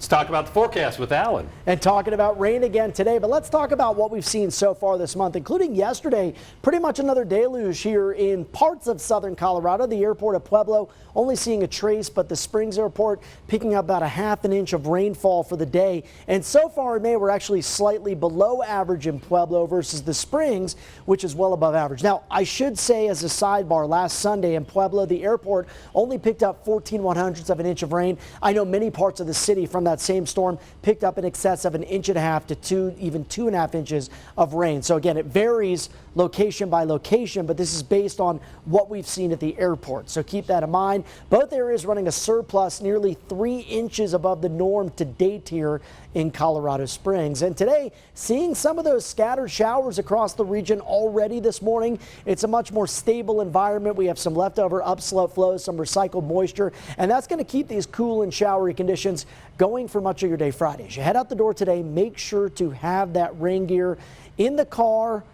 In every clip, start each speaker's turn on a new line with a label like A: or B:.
A: Let's talk about the forecast with Alan.
B: And talking about rain again today, but let's talk about what we've seen so far this month, including yesterday. Pretty much another deluge here in parts of southern Colorado. The airport of Pueblo only seeing a trace, but the Springs airport picking up about a half an inch of rainfall for the day. And so far in May, we're actually slightly below average in Pueblo versus the Springs, which is well above average. Now, I should say as a sidebar, last Sunday in Pueblo, the airport only picked up 14/100ths of an inch of rain. I know many parts of the city from that same storm picked up in excess of 1.5 to 2, even 2.5 inches of rain. So again, it varies location by location, but this is based on what we've seen at the airport. So keep that in mind. Both areas running a surplus nearly 3 inches above the norm to date here in Colorado Springs. And today, seeing some of those scattered showers across the region already this morning. It's a much more stable environment. We have some leftover upslope flows, some recycled moisture, and that's going to keep these cool and showery conditions going for much of your day Friday. As you head out the door today, make sure to have that rain gear in the car,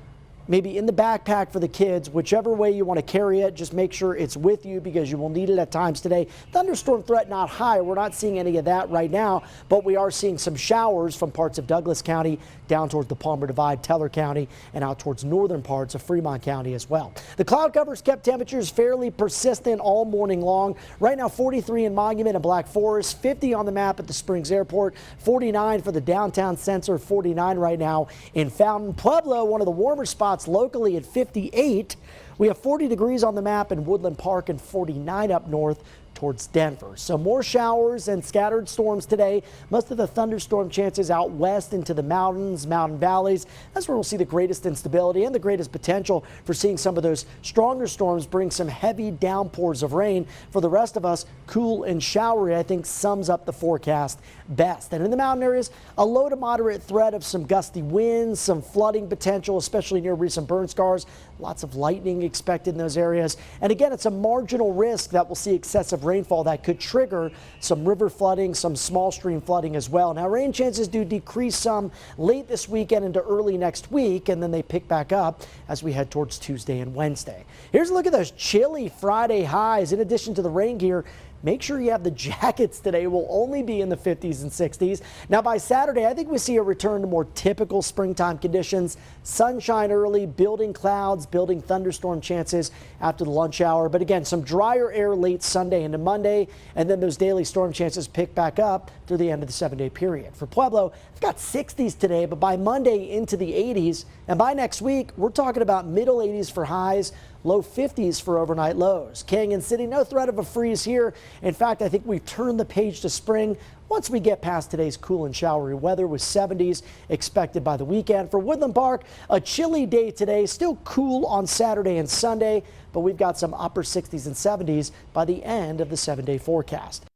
B: maybe in the backpack for the kids, whichever way you want to carry it. Just make sure it's with you because you will need it at times today. Thunderstorm threat not high. We're not seeing any of that right now, but we are seeing some showers from parts of Douglas County down towards the Palmer Divide, Teller County, and out towards northern parts of Fremont County as well. The cloud covers kept temperatures fairly persistent all morning long. Right now, 43 in Monument and Black Forest, 50 on the map at the Springs Airport, 49 for the downtown Sensor, 49 right now in Fountain. Pueblo, one of the warmer spots locally at 58. We have 40 degrees on the map in Woodland Park and 49 up north towards Denver. So more showers and scattered storms today. Most of the thunderstorm chances out west into the mountains, mountain valleys. That's where we'll see the greatest instability and the greatest potential for seeing some of those stronger storms bring some heavy downpours of rain. For the rest of us, cool and showery, I think, sums up the forecast best. And in the mountain areas, a low to moderate threat of some gusty winds, some flooding potential, especially near recent burn scars. Lots of lightning expected in those areas. And again, it's a marginal risk that we'll see excessive rainfall that could trigger some river flooding, some small stream flooding as well. Now, rain chances do decrease some late this weekend into early next week, and then they pick back up as we head towards Tuesday and Wednesday. Here's a look at those chilly Friday highs. In addition to the rain gear, make sure you have the jackets today. Will only be in the 50s and 60s. Now by Saturday, I think we see a return to more typical springtime conditions. Sunshine early, building clouds, building thunderstorm chances after the lunch hour. But again, some drier air late Sunday into Monday, and then those daily storm chances pick back up through the end of the 7-day period. For Pueblo, I've got 60s today, but by Monday into the 80s. And by next week, we're talking about middle 80s for highs, low 50s for overnight lows. Canyon City, no threat of a freeze here. In fact, I think we've turned the page to spring once we get past today's cool and showery weather, with 70s expected by the weekend. For Woodland Park, a chilly day today, still cool on Saturday and Sunday, but we've got some upper 60s and 70s by the end of the 7-day forecast.